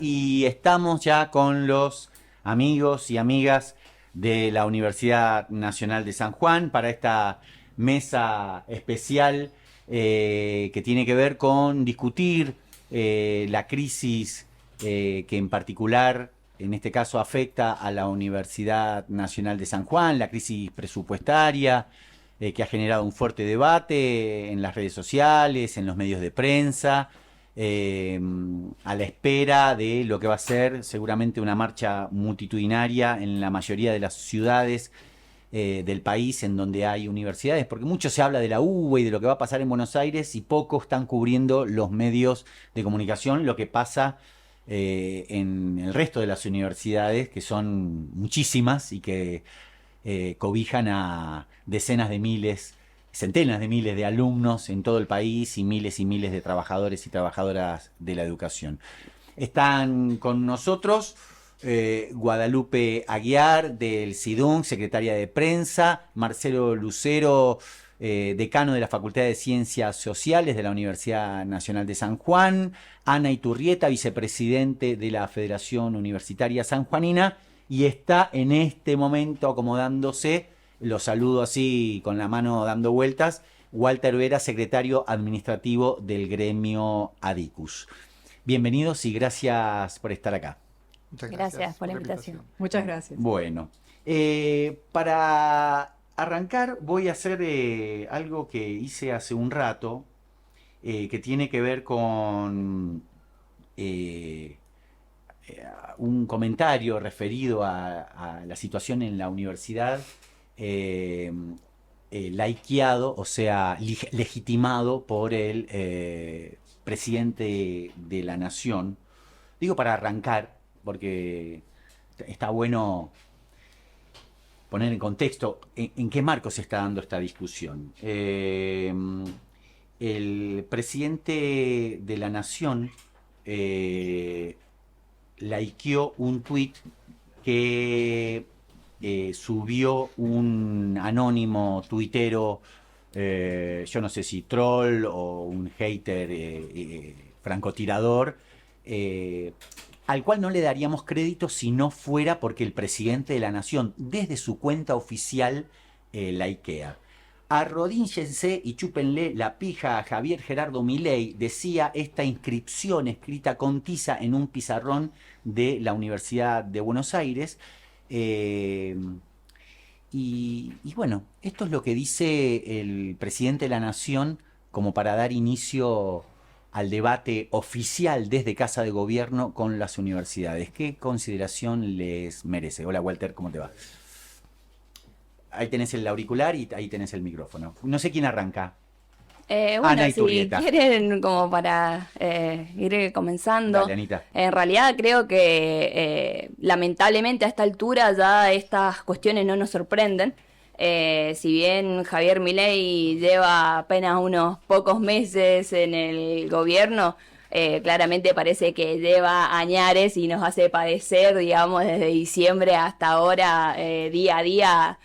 Y estamos ya con los amigos y amigas de la Universidad Nacional de San Juan para esta mesa especial que tiene que ver con discutir la crisis que en particular, en este caso, afecta a la Universidad Nacional de San Juan, la crisis presupuestaria que ha generado un fuerte debate en las redes sociales, en los medios de prensa, a la espera de lo que va a ser seguramente una marcha multitudinaria en la mayoría de las ciudades del país en donde hay universidades, porque mucho se habla de la UBA y de lo que va a pasar en Buenos Aires y poco están cubriendo los medios de comunicación lo que pasa en el resto de las universidades, que son muchísimas y que cobijan a decenas de miles, centenas de miles de alumnos en todo el país y miles de trabajadores y trabajadoras de la educación. Están con nosotros Guadalupe Aguiar del CIDUN, secretaria de prensa, Marcelo Lucero, decano de la Facultad de Ciencias Sociales de la Universidad Nacional de San Juan, Ana Iturrieta, vicepresidente de la Federación Universitaria Sanjuanina, y está en este momento acomodándose, lo saludo así con la mano dando vueltas, Walter Vera, secretario administrativo del gremio ADICUS. Bienvenidos y gracias por estar acá. Muchas gracias por la invitación. Muchas gracias. Bueno, para arrancar voy a hacer algo que hice hace un rato, que tiene que ver con un comentario referido a la situación en la universidad, laiqueado, o sea, legitimado por el presidente de la Nación. Digo para arrancar, porque está bueno poner en contexto en qué marco se está dando esta discusión. El presidente de la Nación likeó un tuit que subió un anónimo tuitero, yo no sé si troll o un hater francotirador, al cual no le daríamos crédito si no fuera porque el presidente de la Nación, desde su cuenta oficial, likea. Arrodíllense y chúpenle la pija a Javier Gerardo Milei, decía esta inscripción escrita con tiza en un pizarrón de la Universidad de Buenos Aires. Y bueno, esto es lo que dice el presidente de la Nación como para dar inicio al debate oficial desde Casa de Gobierno con las universidades. ¿Qué consideración les merece? Hola Walter, ¿cómo te va? Ahí tenés el auricular y ahí tenés el micrófono. No sé quién arranca. Bueno, Ana si Iturrieta. quieren, como para ir comenzando, Dale, Anita. en realidad creo que lamentablemente a esta altura ya estas cuestiones no nos sorprenden. Si bien Javier Milei lleva apenas unos pocos meses en el gobierno, claramente parece que lleva añares y nos hace padecer, digamos, desde diciembre hasta ahora, día a día,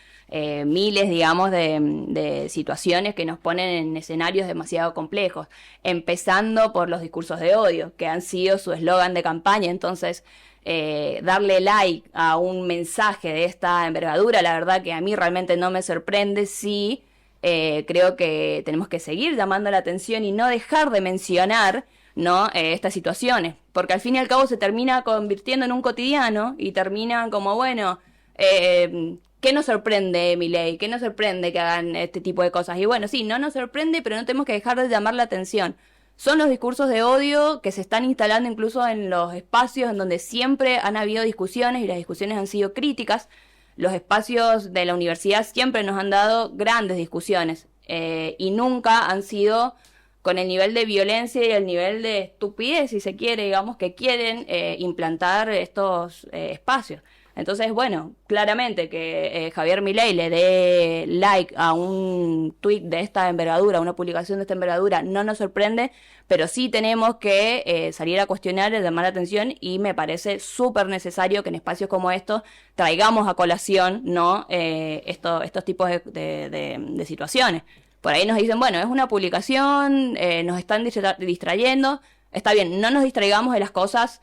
miles, digamos, de situaciones que nos ponen en escenarios demasiado complejos, empezando por los discursos de odio, que han sido su eslogan de campaña. Entonces, darle like a un mensaje de esta envergadura, la verdad que a mí realmente no me sorprende. Sí, creo que tenemos que seguir llamando la atención y no dejar de mencionar, ¿no? Estas situaciones, porque al fin y al cabo se termina convirtiendo en un cotidiano y terminan como, bueno, ¿qué nos sorprende, Milei? ¿Qué nos sorprende que hagan este tipo de cosas? Y bueno, sí, no nos sorprende, pero no tenemos que dejar de llamar la atención. Son los discursos de odio que se están instalando incluso en los espacios en donde siempre han habido discusiones y las discusiones han sido críticas. Los espacios de la universidad siempre nos han dado grandes discusiones y nunca han sido con el nivel de violencia y el nivel de estupidez, si se quiere, digamos, que quieren implantar estos espacios. Entonces, bueno, claramente que Javier Milei le dé like a un tuit de esta envergadura, a una publicación de esta envergadura, no nos sorprende, pero sí tenemos que salir a cuestionar y llamar la atención, y me parece súper necesario que en espacios como estos traigamos a colación, ¿no? Estos tipos de situaciones. Por ahí nos dicen, bueno, es una publicación, nos están distrayendo. Está bien, no nos distraigamos de las cosas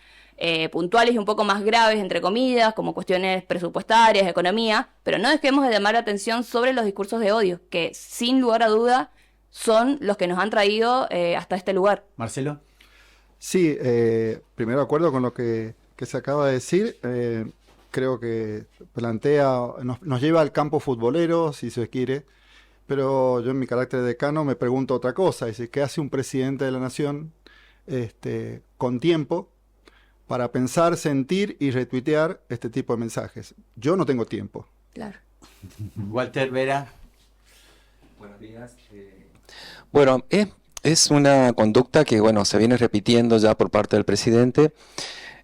puntuales y un poco más graves, entre comillas, como cuestiones presupuestarias, economía, pero no dejemos de llamar la atención sobre los discursos de odio, que sin lugar a duda son los que nos han traído hasta este lugar. Marcelo. Sí, primero de acuerdo con lo que se acaba de decir. Creo que nos lleva al campo futbolero, si se quiere, pero yo en mi carácter de decano me pregunto otra cosa, es decir, ¿qué hace un presidente de la nación con tiempo para pensar, sentir y retuitear este tipo de mensajes? Yo no tengo tiempo. Claro. Walter Vera. Buenos días. Bueno, es una conducta que, bueno, se viene repitiendo ya por parte del presidente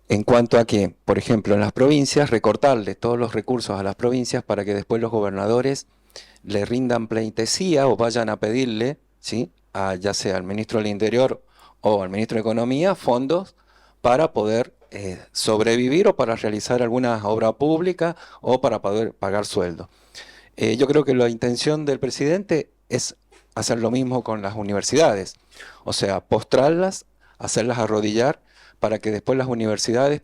en cuanto a que, por ejemplo, en las provincias, recortarle todos los recursos a las provincias para que después los gobernadores le rindan pleitesía o vayan a pedirle, ¿sí?, ya sea al ministro del Interior o al ministro de Economía, fondos para poder sobrevivir o para realizar alguna obra pública o para poder pagar sueldo. Yo creo que la intención del presidente es hacer lo mismo con las universidades, o sea, postrarlas, hacerlas arrodillar para que después las universidades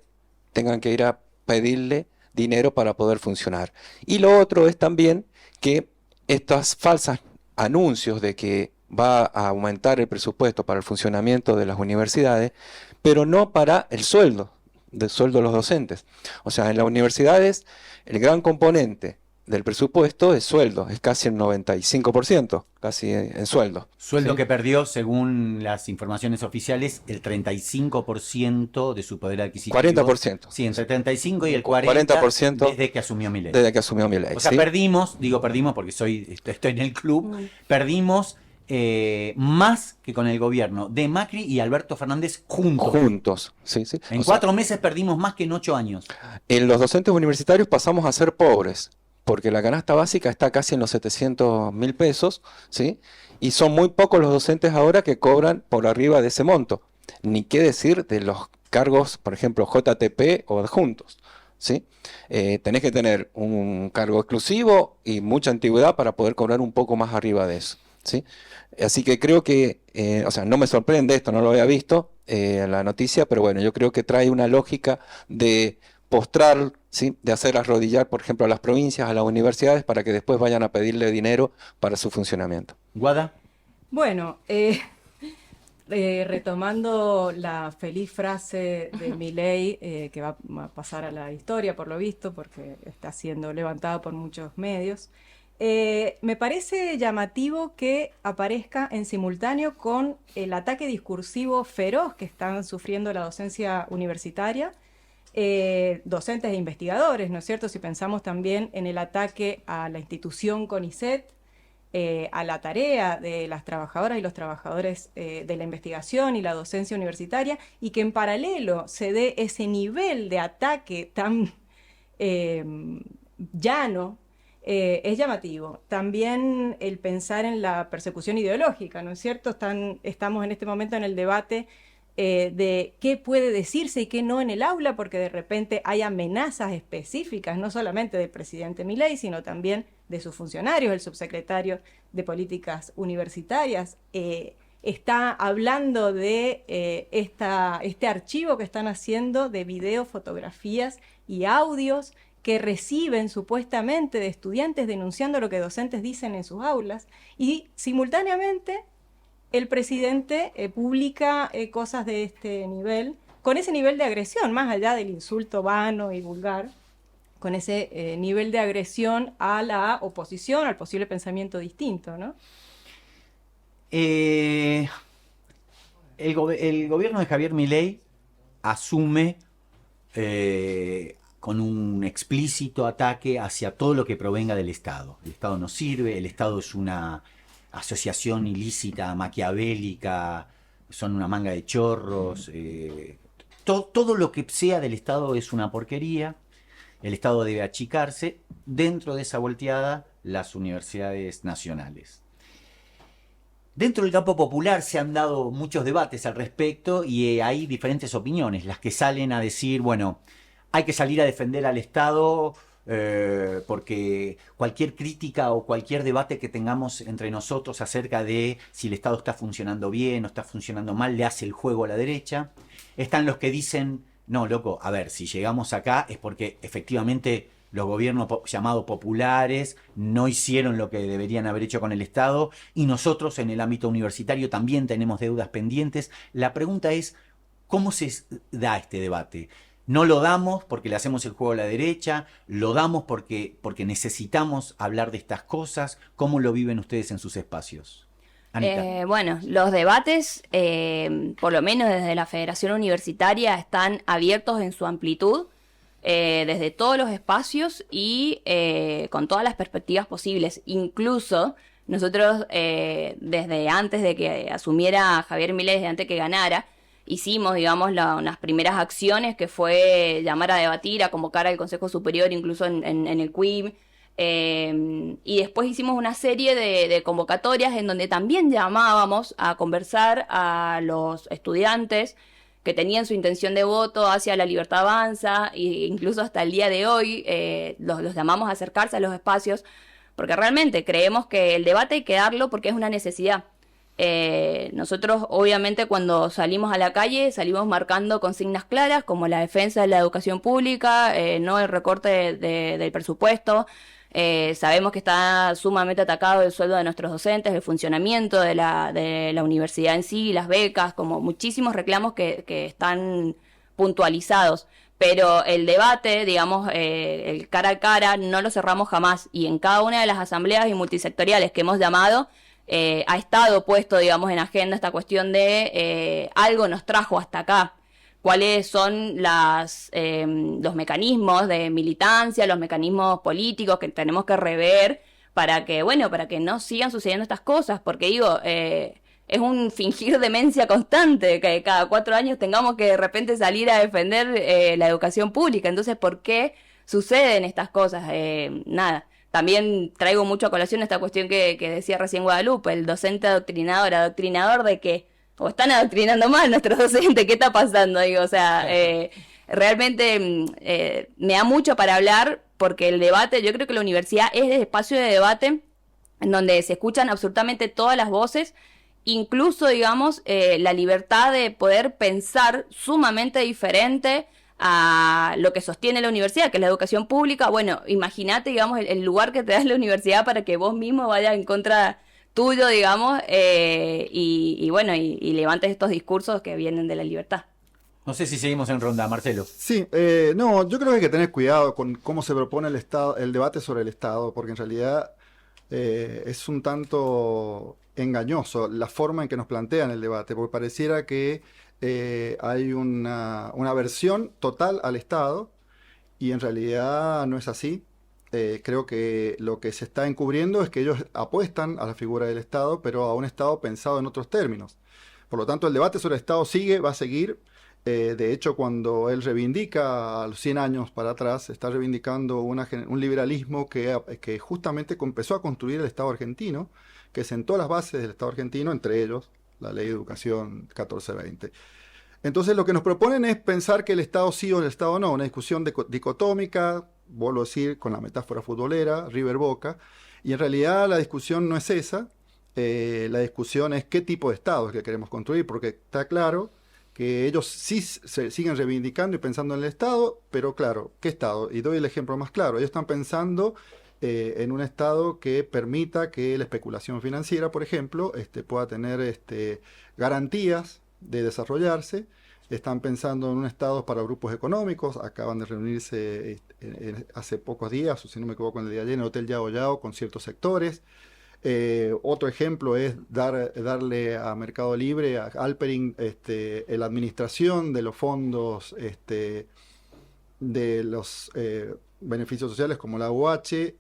tengan que ir a pedirle dinero para poder funcionar. Y lo otro es también que estos falsos anuncios de que va a aumentar el presupuesto para el funcionamiento de las universidades, pero no para el sueldo de los docentes. O sea, en las universidades el gran componente del presupuesto es sueldo, es casi el 95%, casi en sueldo. Sueldo ¿sí? que perdió, según las informaciones oficiales, el 35% de su poder adquisitivo. 40%. Sí, entre el 35 y el 40% desde que asumió Milei. Desde que asumió Milei. O sea, ¿sí? perdimos porque estoy en el club, perdimos más que con el gobierno de Macri y Alberto Fernández juntos. Juntos, sí, sí. En 4 meses perdimos más que en 8 años. En los docentes universitarios pasamos a ser pobres, porque la canasta básica está casi en los 700.000 pesos, ¿sí? Y son muy pocos los docentes ahora que cobran por arriba de ese monto. Ni qué decir de los cargos, por ejemplo, JTP o adjuntos, ¿sí? Tenés que tener un cargo exclusivo y mucha antigüedad para poder cobrar un poco más arriba de eso, ¿sí? Así que creo que, o sea, no me sorprende esto, no lo había visto en la noticia, pero bueno, yo creo que trae una lógica de postrar, ¿sí?, de hacer arrodillar, por ejemplo, a las provincias, a las universidades, para que después vayan a pedirle dinero para su funcionamiento. Guada. Bueno, retomando la feliz frase de Milei, que va a pasar a la historia por lo visto, porque está siendo levantada por muchos medios, me parece llamativo que aparezca en simultáneo con el ataque discursivo feroz que están sufriendo la docencia universitaria, docentes e investigadores, ¿no es cierto? Si pensamos también en el ataque a la institución CONICET, a la tarea de las trabajadoras y los trabajadores de la investigación y la docencia universitaria, y que en paralelo se dé ese nivel de ataque tan llano, es llamativo. También el pensar en la persecución ideológica, ¿no es cierto? Estamos en este momento en el debate de qué puede decirse y qué no en el aula, porque de repente hay amenazas específicas, no solamente del presidente Milei, sino también de sus funcionarios. El subsecretario de Políticas Universitarias está hablando de este archivo que están haciendo de videos, fotografías y audios que reciben supuestamente de estudiantes denunciando lo que docentes dicen en sus aulas, y simultáneamente el presidente publica cosas de este nivel, con ese nivel de agresión, más allá del insulto vano y vulgar, con ese nivel de agresión a la oposición, al posible pensamiento distinto, ¿no? El gobierno de Javier Milei asume con un explícito ataque hacia todo lo que provenga del Estado. El Estado no sirve, el Estado es una asociación ilícita, maquiavélica, son una manga de chorros, todo lo que sea del Estado es una porquería, el Estado debe achicarse. Dentro de esa volteada, las universidades nacionales. Dentro del campo popular se han dado muchos debates al respecto y hay diferentes opiniones, las que salen a decir, bueno, hay que salir a defender al Estado, porque cualquier crítica o cualquier debate que tengamos entre nosotros acerca de si el Estado está funcionando bien o está funcionando mal le hace el juego a la derecha. Están los que dicen no, loco, a ver, si llegamos acá es porque efectivamente los gobiernos llamados populares no hicieron lo que deberían haber hecho con el Estado y nosotros en el ámbito universitario también tenemos deudas pendientes. La pregunta es, ¿cómo se da este debate? No lo damos porque le hacemos el juego a la derecha, lo damos porque necesitamos hablar de estas cosas. ¿Cómo lo viven ustedes en sus espacios? Anita. Bueno, los debates, por lo menos desde la Federación Universitaria, están abiertos en su amplitud, desde todos los espacios y con todas las perspectivas posibles. Incluso nosotros, desde antes de que asumiera Javier Milei, desde antes que ganara, hicimos, digamos, unas primeras acciones que fue llamar a debatir, a convocar al Consejo Superior, incluso en el CUIM. Y después hicimos una serie de convocatorias en donde también llamábamos a conversar a los estudiantes que tenían su intención de voto hacia La Libertad Avanza, e incluso hasta el día de hoy los llamamos a acercarse a los espacios, porque realmente creemos que el debate hay que darlo porque es una necesidad. Nosotros obviamente cuando salimos a la calle salimos marcando consignas claras como la defensa de la educación pública, no el recorte del presupuesto. Sabemos que está sumamente atacado el sueldo de nuestros docentes, el funcionamiento de la universidad en sí, las becas, como muchísimos reclamos que están puntualizados. Pero el debate, digamos, el cara a cara, no lo cerramos jamás. Y en cada una de las asambleas y multisectoriales que hemos llamado, ha estado puesto, digamos, en agenda esta cuestión de algo nos trajo hasta acá. Cuáles son los mecanismos de militancia, los mecanismos políticos que tenemos que rever para que, bueno, para que no sigan sucediendo estas cosas, porque digo, es un fingir demencia constante, que cada 4 años tengamos que de repente salir a defender la educación pública. Entonces, ¿por qué suceden estas cosas? Nada. También traigo mucho a colación esta cuestión que decía recién Guadalupe, el docente adoctrinador de que o están adoctrinando mal nuestros docentes, ¿qué está pasando? Digo, o sea, realmente me da mucho para hablar porque el debate, yo creo que la universidad es el espacio de debate en donde se escuchan absolutamente todas las voces, incluso, digamos, la libertad de poder pensar sumamente diferente a lo que sostiene la universidad, que es la educación pública. Bueno, imagínate, digamos, el lugar que te da la universidad para que vos mismo vayas en contra tuyo, digamos, y bueno, y levantes estos discursos que vienen de la libertad. No sé si seguimos en ronda, Marcelo. Sí, no, yo creo que hay que tener cuidado con cómo se propone el Estado, el debate sobre el Estado, porque en realidad es un tanto engañoso la forma en que nos plantean el debate, porque pareciera que hay una aversión total al Estado y en realidad no es así. Creo que lo que se está encubriendo es que ellos apuestan a la figura del Estado, pero a un Estado pensado en otros términos. Por lo tanto, el debate sobre el Estado va a seguir. De hecho, cuando él reivindica a los 100 años para atrás, está reivindicando un liberalismo que justamente empezó a construir el Estado argentino, que sentó las bases del Estado argentino, entre ellos la Ley de Educación 1420. Entonces, lo que nos proponen es pensar que el Estado sí o el Estado no, una discusión dicotómica, vuelvo a decir, con la metáfora futbolera, River Boca, y en realidad la discusión no es esa, la discusión es qué tipo de Estado es que queremos construir, porque está claro que ellos sí se siguen reivindicando y pensando en el Estado, pero claro, ¿qué Estado? Y doy el ejemplo más claro, ellos están pensando en un Estado que permita que la especulación financiera, por ejemplo, pueda tener garantías de desarrollarse. Están pensando en un Estado para grupos económicos, acaban de reunirse hace pocos días, o si no me equivoco, en el día de ayer, en el Hotel Yao Yao con ciertos sectores. Otro ejemplo es darle a Mercado Libre, a Alpering, la administración de los fondos de los beneficios sociales como la UH,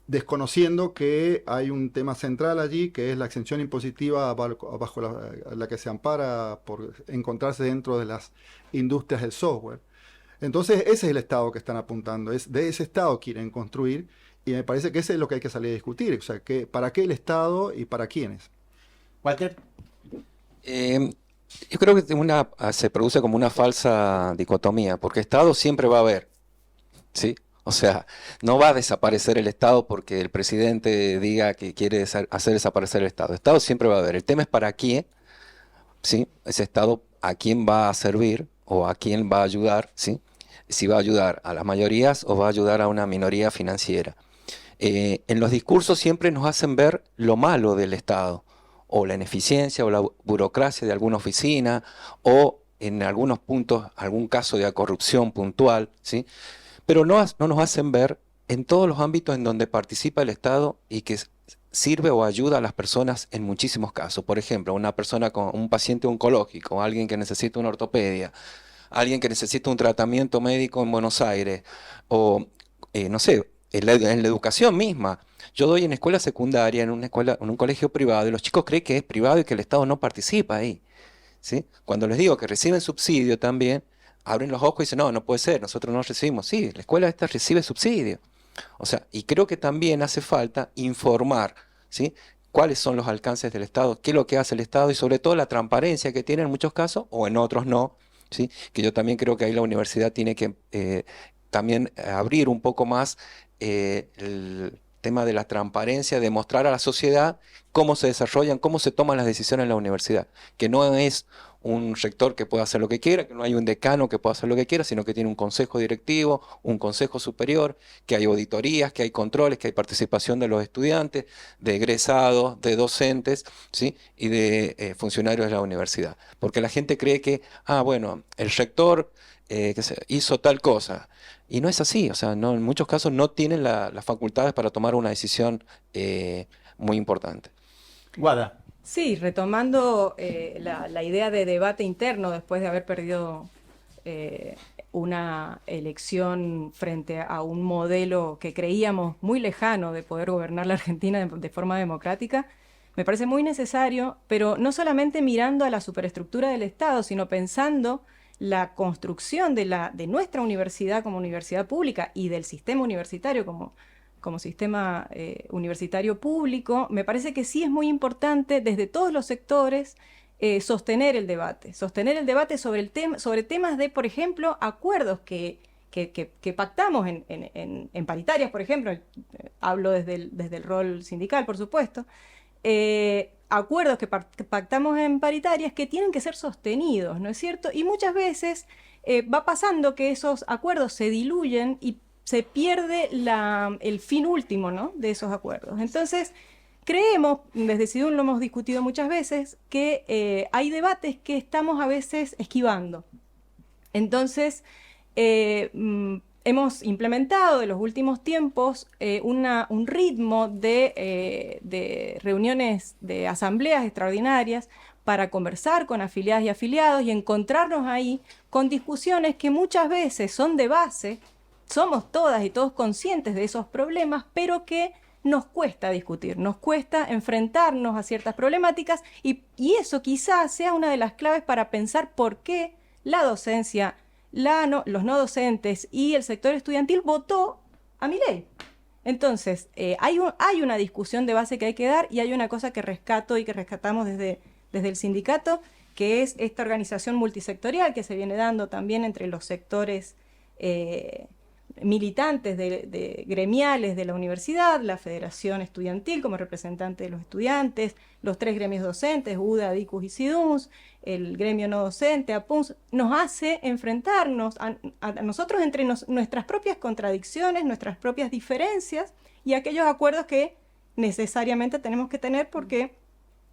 desconociendo que hay un tema central allí, que es la exención impositiva bajo la que se ampara por encontrarse dentro de las industrias del software. Entonces, ese es el Estado que están apuntando, de ese Estado quieren construir, y me parece que ese es lo que hay que salir a discutir, o sea, ¿para qué el Estado y para quiénes? Walter. Yo creo que se produce como una falsa dicotomía, porque Estado siempre va a haber, ¿sí? O sea, no va a desaparecer el Estado porque el presidente diga que quiere hacer desaparecer el Estado. El Estado siempre va a haber. El tema es para quién, ¿sí? Ese Estado a quién va a servir o a quién va a ayudar, ¿sí? Si va a ayudar a las mayorías o va a ayudar a una minoría financiera. En los discursos siempre nos hacen ver lo malo del Estado, o la ineficiencia o la burocracia de alguna oficina, o en algunos puntos algún caso de corrupción puntual, ¿sí? Pero no nos hacen ver en todos los ámbitos en donde participa el Estado y que sirve o ayuda a las personas en muchísimos casos. Por ejemplo, una persona con un paciente oncológico, alguien que necesita una ortopedia, alguien que necesita un tratamiento médico en Buenos Aires, o no sé, en la educación misma. Yo doy en escuela secundaria, en un colegio privado, y los chicos creen que es privado y que el Estado no participa ahí, ¿sí? Cuando les digo que reciben subsidio también, abren los ojos y dicen, no, no puede ser, nosotros no recibimos. Sí, la escuela esta recibe subsidio. O sea, y creo que también hace falta informar, ¿sí? Cuáles son los alcances del Estado, qué es lo que hace el Estado y sobre todo la transparencia que tiene en muchos casos o en otros no, ¿sí? Que yo también creo que ahí la universidad tiene que también abrir un poco más el tema de la transparencia, de mostrar a la sociedad cómo se desarrollan, cómo se toman las decisiones en la universidad, que no es un rector que pueda hacer lo que quiera, que no hay un decano que pueda hacer lo que quiera, sino que tiene un consejo directivo, un consejo superior, que hay auditorías, que hay controles, que hay participación de los estudiantes, de egresados, de docentes, ¿sí? Y de funcionarios de la universidad. Porque la gente cree que, bueno, el rector hizo tal cosa. Y no es así, o sea, no, en muchos casos no tienen las facultades para tomar una decisión muy importante. Guada. Sí, retomando la idea de debate interno después de haber perdido eh, una elección frente a un modelo que creíamos muy lejano de poder gobernar la Argentina de forma democrática, me parece muy necesario, pero no solamente mirando a la superestructura del Estado, sino pensando la construcción de nuestra universidad como universidad pública y del sistema universitario como sistema universitario público. Me parece que sí es muy importante desde todos los sectores sostener el debate sobre temas de, por ejemplo, acuerdos que pactamos en paritarias, por ejemplo, hablo desde el rol sindical, por supuesto, acuerdos que pactamos en paritarias que tienen que ser sostenidos, ¿no es cierto? Y muchas veces va pasando que esos acuerdos se diluyen y se pierde el fin último, ¿no?, de esos acuerdos. Entonces, creemos, desde SIDUN lo hemos discutido muchas veces, que hay debates que estamos a veces esquivando. Entonces, hemos implementado en los últimos tiempos un ritmo de reuniones, de asambleas extraordinarias para conversar con afiliadas y afiliados y encontrarnos ahí con discusiones que muchas veces son de base. Somos todas y todos conscientes de esos problemas, pero que nos cuesta discutir, nos cuesta enfrentarnos a ciertas problemáticas y eso quizás sea una de las claves para pensar por qué la docencia, los no docentes y el sector estudiantil votó a Milei. Entonces, hay una discusión de base que hay que dar y hay una cosa que rescato y que rescatamos desde el sindicato, que es esta organización multisectorial que se viene dando también entre los sectores militantes gremiales de la universidad, la Federación Estudiantil como representante de los estudiantes, los 3 gremios docentes, UDA, DICUS y SIDUNS, el gremio no docente, APUNS, nos hace enfrentarnos a nosotros entre nuestras propias contradicciones, nuestras propias diferencias y aquellos acuerdos que necesariamente tenemos que tener porque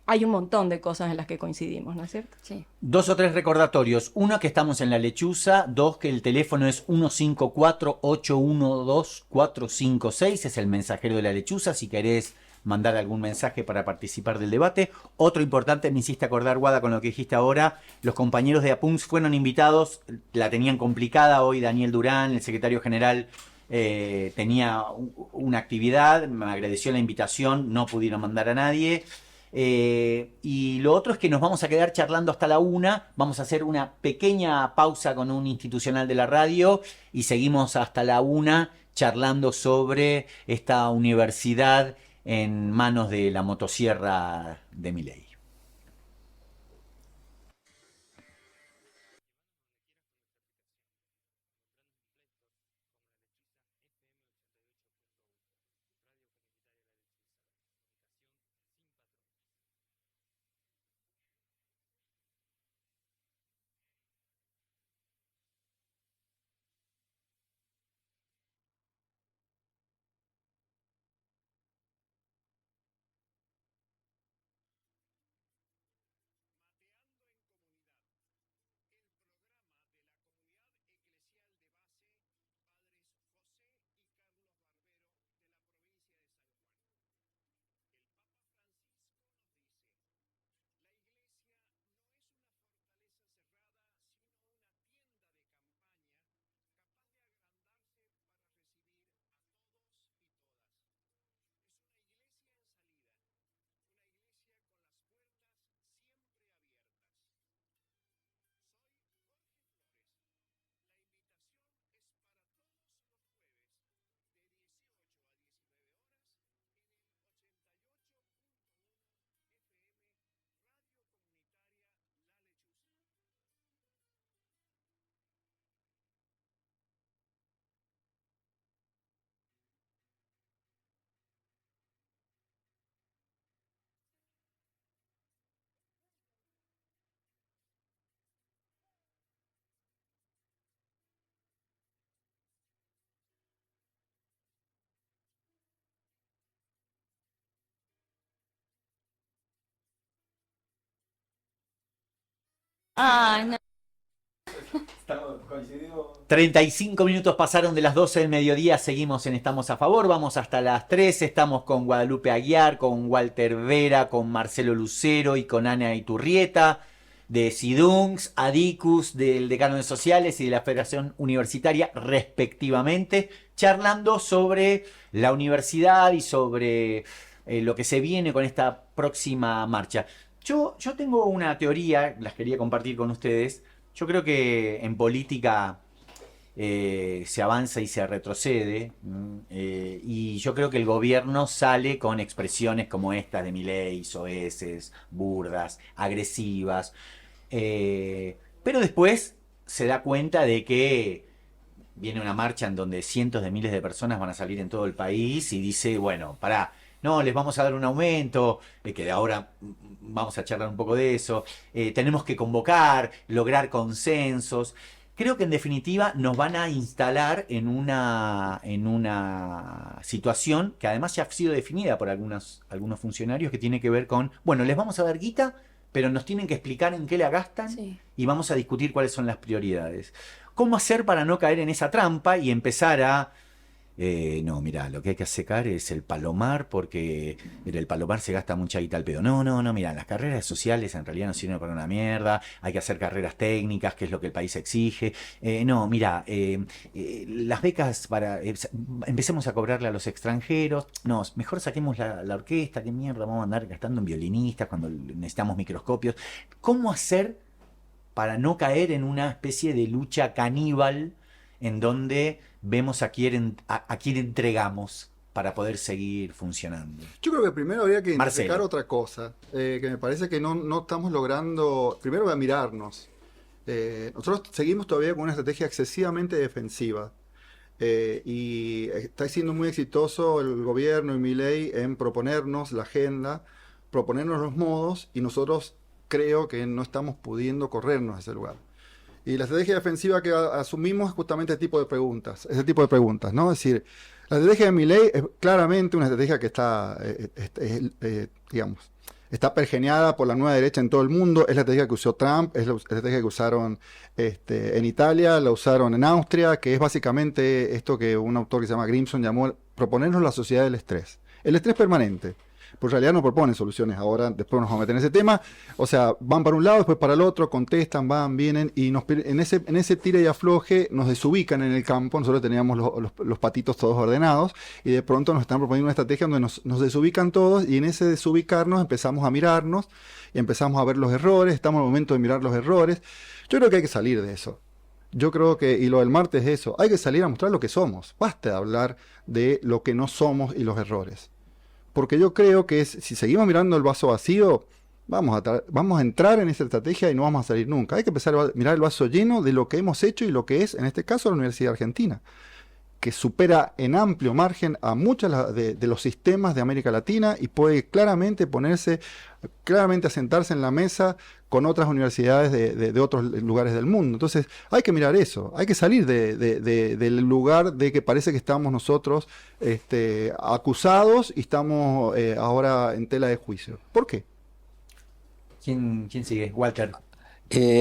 hay un montón de cosas en las que coincidimos, ¿no es cierto? Sí. 2 o 3 recordatorios. 1, que estamos en La Lechuza. 2, que el teléfono es 154-812-456. Es el mensajero de La Lechuza. Si querés mandar algún mensaje para participar del debate. Otro importante, me hiciste acordar, Guada, con lo que dijiste ahora. Los compañeros de APUNS fueron invitados. La tenían complicada hoy. Daniel Durán, el secretario general, tenía una actividad. Me agradeció la invitación. No pudieron mandar a nadie. Y lo otro es que nos vamos a quedar charlando hasta la 1. Vamos a hacer una pequeña pausa con un institucional de la radio y seguimos hasta la 1 charlando sobre esta universidad en manos de la motosierra de Milei. Ah, no. 35 minutos pasaron de las 12 del mediodía, seguimos en Estamos a Favor, vamos hasta las 13, estamos con Guadalupe Aguiar, con Walter Vera, con Marcelo Lucero y con Ana Iturrieta, de SIDUNCS, ADICUS, del Decano de Sociales y de la Federación Universitaria, respectivamente, charlando sobre la universidad y sobre lo que se viene con esta próxima marcha. Yo tengo una teoría, las quería compartir con ustedes. Yo creo que en política se avanza y se retrocede, y yo creo que el gobierno sale con expresiones como estas de Milei, soeces, burdas, agresivas, pero después se da cuenta de que viene una marcha en donde cientos de miles de personas van a salir en todo el país y dice, bueno, pará, no, les vamos a dar un aumento, que de ahora vamos a charlar un poco de eso, tenemos que convocar, lograr consensos. Creo que en definitiva nos van a instalar en una situación que además ya ha sido definida por algunos funcionarios, que tiene que ver con, bueno, les vamos a dar guita, pero nos tienen que explicar en qué la gastan, Sí. y vamos a discutir cuáles son las prioridades. ¿Cómo hacer para no caer en esa trampa y empezar a... no, mira, lo que hay que sacar es el palomar, porque mira, el palomar se gasta mucha guita al pedo. No, mira, las carreras sociales en realidad no sirven para una mierda, hay que hacer carreras técnicas, que es lo que el país exige. No, mira, las becas para... empecemos a cobrarle a los extranjeros. No, mejor saquemos la orquesta, qué mierda, vamos a andar gastando en violinistas cuando necesitamos microscopios. ¿Cómo hacer para no caer en una especie de lucha caníbal en donde vemos a quién entregamos para poder seguir funcionando? Yo creo que primero habría que Marcelo. identificar otra cosa, que me parece que no estamos logrando. Primero, a mirarnos. Nosotros seguimos todavía con una estrategia excesivamente defensiva. Y está siendo muy exitoso el gobierno y Milei en proponernos la agenda, proponernos los modos, y nosotros creo que no estamos pudiendo corrernos a ese lugar. Y la estrategia defensiva que asumimos es justamente ese tipo de preguntas, ¿no? Es decir, la estrategia de Milei es claramente una estrategia que está, digamos, está pergeñada por la nueva derecha en todo el mundo. Es la estrategia que usó Trump, es la estrategia que usaron en Italia, la usaron en Austria, que es básicamente esto que un autor que se llama Grimson llamó proponernos la sociedad del estrés. El estrés permanente. Pero en realidad no proponen soluciones ahora, después nos vamos a meter en ese tema. O sea, van para un lado, después para el otro, contestan, van, vienen, y en ese tira y afloje nos desubican en el campo. Nosotros teníamos los patitos todos ordenados, y de pronto nos están proponiendo una estrategia donde nos desubican todos, y en ese desubicarnos empezamos a mirarnos, y empezamos a ver los errores, estamos en el momento de mirar los errores. Yo creo que hay que salir de eso. Yo creo que, y lo del martes es eso, hay que salir a mostrar lo que somos. Basta de hablar de lo que no somos y los errores. Porque yo creo que si seguimos mirando el vaso vacío, vamos a entrar en esa estrategia y no vamos a salir nunca. Hay que empezar a mirar el vaso lleno de lo que hemos hecho y lo que es, en este caso, la Universidad Argentina, que supera en amplio margen a muchos de los sistemas de América Latina, y puede claramente asentarse en la mesa con otras universidades de otros lugares del mundo. Entonces hay que mirar eso, hay que salir del lugar de que parece que estamos nosotros acusados y estamos ahora en tela de juicio. ¿Por qué? ¿Quién sigue? Walter.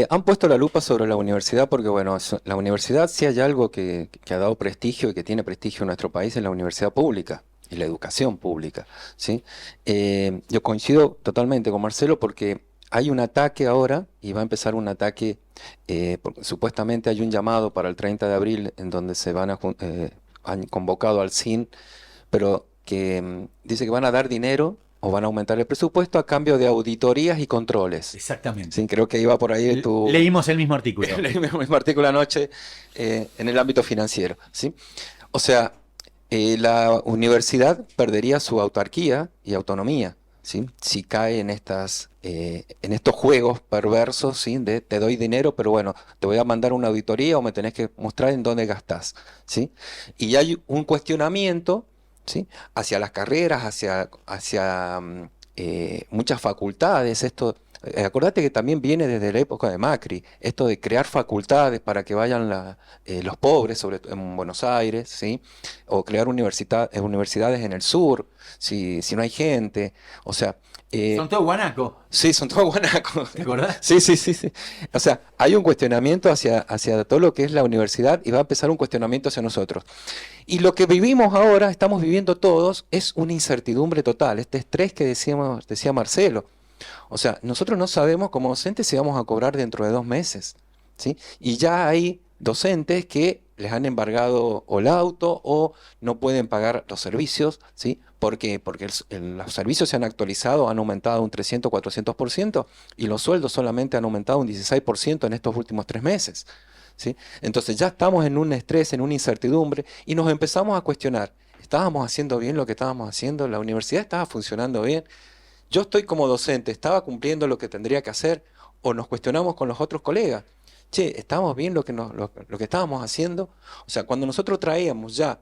Han puesto la lupa sobre la universidad porque, bueno, la universidad, si hay algo que ha dado prestigio y que tiene prestigio en nuestro país, es la universidad pública y la educación pública, ¿sí? Yo coincido totalmente con Marcelo, porque hay un ataque ahora, y va a empezar un ataque, porque supuestamente hay un llamado para el 30 de abril en donde se han convocado al CIN, pero que dice que van a dar dinero o van a aumentar el presupuesto a cambio de auditorías y controles. Exactamente. Sí, creo que iba por ahí tu... Leímos el mismo artículo. Leímos el mismo artículo anoche en el ámbito financiero, ¿sí? O sea, la universidad perdería su autarquía y autonomía, ¿sí? Si cae en estos juegos perversos, ¿sí? De te doy dinero, pero bueno, te voy a mandar una auditoría o me tenés que mostrar en dónde gastás, ¿sí? Y hay un cuestionamiento, ¿sí? Hacia las carreras, hacia muchas facultades. Esto, acordate que también viene desde la época de Macri, esto de crear facultades para que vayan los pobres, sobre todo en Buenos Aires, ¿sí? O crear universidades en el sur, si no hay gente. O sea, Son todos guanacos, Sí, son todos guanacos. ¿te acordás? Sí, sí, sí, sí. O sea, hay un cuestionamiento hacia todo lo que es la universidad y va a empezar un cuestionamiento hacia nosotros. Y lo que vivimos ahora, estamos viviendo todos, es una incertidumbre total, este estrés que decía Marcelo. O sea, nosotros no sabemos como docentes si vamos a cobrar dentro de 2 meses, ¿sí? Y ya hay docentes que les han embargado o el auto o no pueden pagar los servicios, ¿sí? ¿Por qué? Porque los servicios se han actualizado, han aumentado un 300, 400% y los sueldos solamente han aumentado un 16% en estos últimos 3 meses, ¿sí? Entonces ya estamos en un estrés, en una incertidumbre y nos empezamos a cuestionar, ¿estábamos haciendo bien lo que estábamos haciendo? ¿La universidad estaba funcionando bien? Yo estoy como docente, ¿estaba cumpliendo lo que tendría que hacer? ¿O nos cuestionamos con los otros colegas? Che, ¿estamos bien lo que estábamos haciendo? O sea, cuando nosotros traíamos ya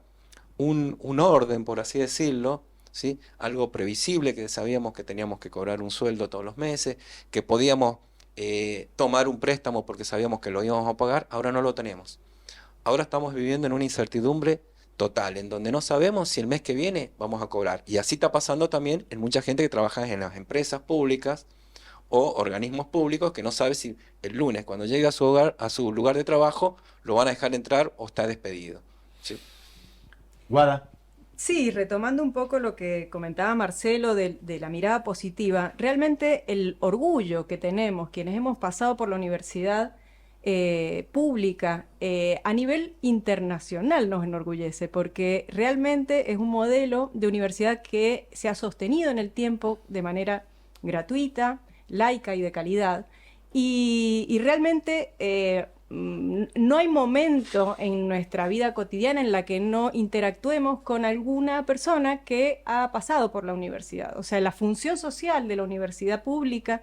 un orden, por así decirlo, ¿sí? Algo previsible, que sabíamos que teníamos que cobrar un sueldo todos los meses, que podíamos tomar un préstamo porque sabíamos que lo íbamos a pagar, ahora no lo tenemos. Ahora estamos viviendo en una incertidumbre total, en donde no sabemos si el mes que viene vamos a cobrar. Y así está pasando también en mucha gente que trabaja en las empresas públicas o organismos públicos que no sabe si el lunes, cuando llegue a su hogar, a su lugar de trabajo, lo van a dejar entrar o está despedido. ¿Sí? Guada. Sí, retomando un poco lo que comentaba Marcelo de la mirada positiva, realmente el orgullo que tenemos quienes hemos pasado por la universidad pública a nivel internacional nos enorgullece, porque realmente es un modelo de universidad que se ha sostenido en el tiempo de manera gratuita, laica y de calidad, y realmente no hay momento en nuestra vida cotidiana en la que no interactuemos con alguna persona que ha pasado por la universidad. O sea, la función social de la universidad pública,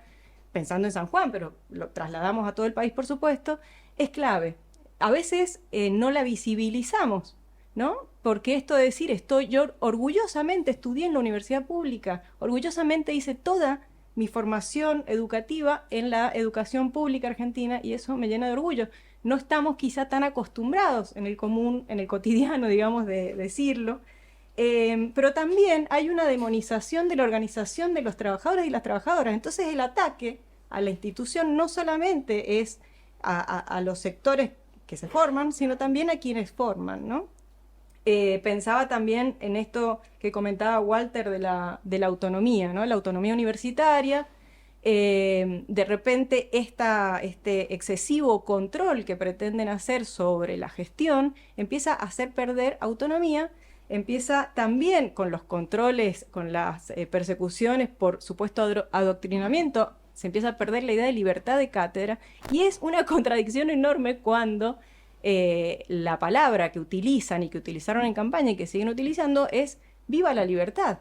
pensando en San Juan, pero lo trasladamos a todo el país, por supuesto, es clave. A veces no la visibilizamos, ¿no? Porque esto de decir, yo orgullosamente estudié en la universidad pública, orgullosamente hice toda mi formación educativa en la educación pública argentina y eso me llena de orgullo. No estamos quizá tan acostumbrados en el común, en el cotidiano, digamos, de decirlo, pero también hay una demonización de la organización de los trabajadores y las trabajadoras. Entonces el ataque a la institución no solamente es a los sectores que se forman, sino también a quienes forman, ¿no? Pensaba también en esto que comentaba Walter de la autonomía, ¿no? La autonomía universitaria. De repente este excesivo control que pretenden hacer sobre la gestión empieza a hacer perder autonomía, empieza también con los controles, con las persecuciones por supuesto adoctrinamiento, se empieza a perder la idea de libertad de cátedra y es una contradicción enorme cuando la palabra que utilizan y que utilizaron en campaña y que siguen utilizando es viva la libertad.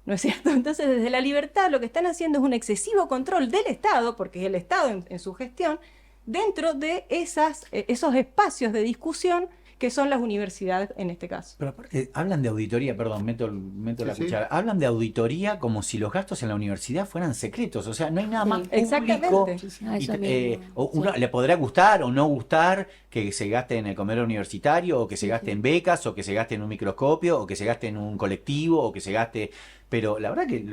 ¿No es cierto? Entonces, desde la libertad lo que están haciendo es un excesivo control del Estado, porque es el Estado en su gestión, dentro de esos espacios de discusión que son las universidades en este caso. Pero aparte, hablan de auditoría, perdón, meto la Sí, cuchara. Hablan de auditoría como si los gastos en la universidad fueran secretos. O sea, no hay nada más público. Exactamente. A eso mismo. O uno le podrá gustar o no gustar que se gaste en el comedor universitario, o que se gaste en becas, o que se gaste en un microscopio, o que se gaste en un colectivo, o que se gaste. Pero la verdad que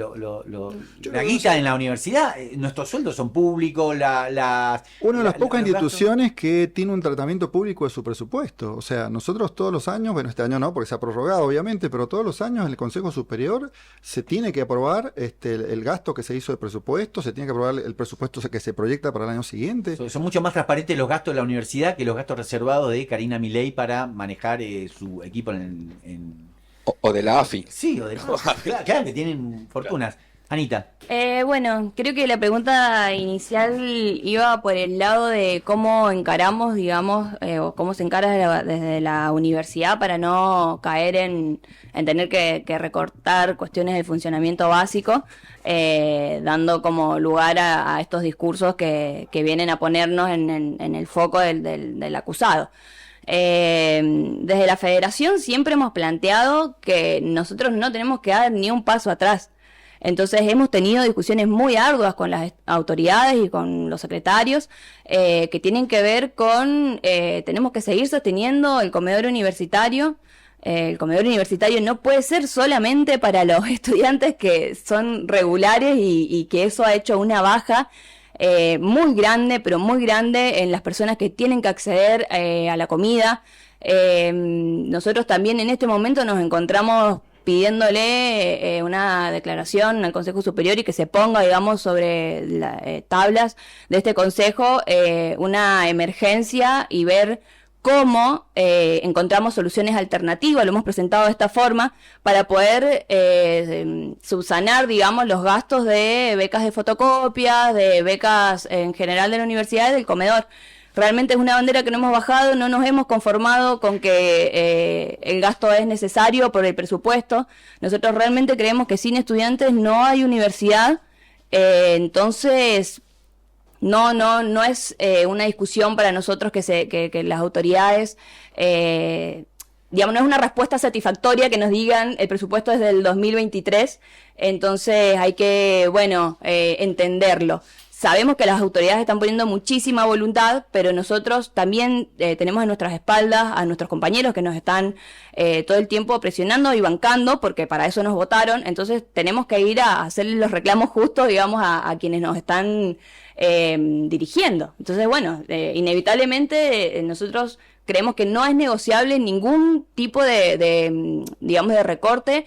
la guita en la universidad, nuestros sueldos son públicos, Una de las pocas los gastos- instituciones que tiene un tratamiento público de su presupuesto. O sea, nosotros todos los años, bueno, este año no, porque se ha prorrogado, obviamente, pero todos los años en el Consejo Superior se tiene que aprobar el gasto que se hizo de presupuesto, se tiene que aprobar el presupuesto que se proyecta para el año siguiente. Son mucho más transparentes los gastos de la universidad que los gastos reservados de Karina Milei para manejar su equipo en O de la AFI. Sí, o de claro que tienen fortunas. Anita. Bueno, creo que la pregunta inicial iba por el lado de cómo encaramos, digamos, o cómo se encara desde la universidad para no caer en tener que recortar cuestiones del funcionamiento básico, dando como lugar a estos discursos que vienen a ponernos en el foco del acusado. Desde la federación siempre hemos planteado que nosotros no tenemos que dar ni un paso atrás. Entonces hemos tenido discusiones muy arduas con las autoridades y con los secretarios que tienen que ver con tenemos que seguir sosteniendo el comedor universitario El comedor universitario no puede ser solamente para los estudiantes que son regulares y que eso ha hecho una baja muy grande, pero muy grande en las personas que tienen que acceder a la comida. Nosotros también en este momento nos encontramos pidiéndole una declaración al Consejo Superior y que se ponga, digamos, sobre las tablas de este Consejo una emergencia y ver cómo encontramos soluciones alternativas, lo hemos presentado de esta forma, para poder subsanar, digamos, los gastos de becas de fotocopias, de becas en general de la universidad y del comedor. Realmente es una bandera que no hemos bajado, no nos hemos conformado con que el gasto es necesario por el presupuesto. Nosotros realmente creemos que sin estudiantes no hay universidad, entonces no es una discusión para nosotros que las autoridades, digamos, no es una respuesta satisfactoria que nos digan el presupuesto es del 2023, entonces hay que, bueno, entenderlo. Sabemos que las autoridades están poniendo muchísima voluntad, pero nosotros también tenemos en nuestras espaldas a nuestros compañeros que nos están todo el tiempo presionando y bancando, porque para eso nos votaron. Entonces tenemos que ir a hacerles los reclamos justos, digamos, a quienes nos están dirigiendo. Entonces, bueno, inevitablemente nosotros creemos que no es negociable ningún tipo digamos, de recorte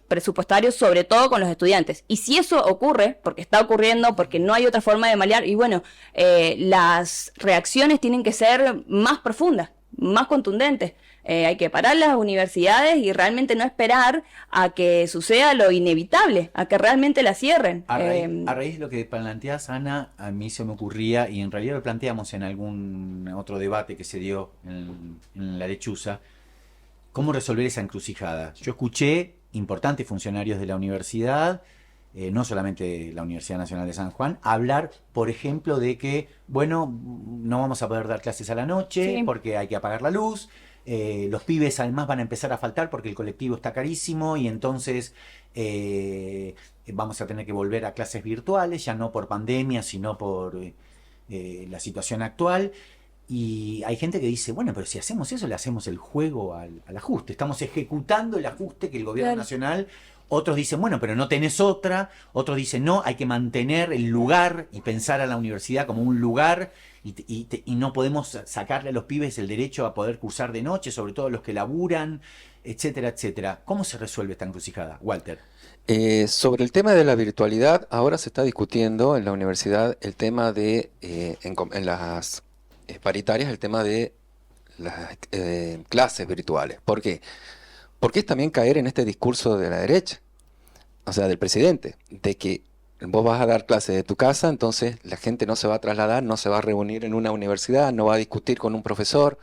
presupuestario, sobre todo con los estudiantes. Y si eso ocurre, porque está ocurriendo, porque no hay otra forma de malear, y bueno, las reacciones tienen que ser más profundas, más contundentes. Hay que parar las universidades y realmente no esperar a que suceda lo inevitable, a que realmente la cierren. A raíz de lo que planteas, Ana, a mí se me ocurría, y en realidad lo planteamos en algún otro debate que se dio en la lechuza, ¿cómo resolver esa encrucijada? Yo escuché importantes funcionarios de la universidad, no solamente la Universidad Nacional de San Juan, hablar, por ejemplo, de que, bueno, no vamos a poder dar clases a la noche Sí. porque hay que apagar la luz, los pibes además van a empezar a faltar porque el colectivo está carísimo y entonces vamos a tener que volver a clases virtuales, ya no por pandemia, sino por la situación actual. Y hay gente que dice, bueno, pero si hacemos eso, le hacemos el juego al ajuste. Estamos ejecutando el ajuste que el gobierno Claro. nacional. Otros dicen, bueno, pero no tenés otra. Otros dicen, no, hay que mantener el lugar y pensar a la universidad como un lugar. Y no podemos sacarle a los pibes el derecho a poder cursar de noche, sobre todo los que laburan, etcétera, etcétera. ¿Cómo se resuelve esta encrucijada, Walter? Sobre el tema de la virtualidad, ahora se está discutiendo en la universidad el tema de, en las paritarias, el tema de las clases virtuales. ¿Por qué? Porque es también caer en este discurso de la derecha, o sea, del presidente, de que vos vas a dar clases de tu casa, entonces la gente no se va a trasladar, no se va a reunir en una universidad, no va a discutir con un profesor,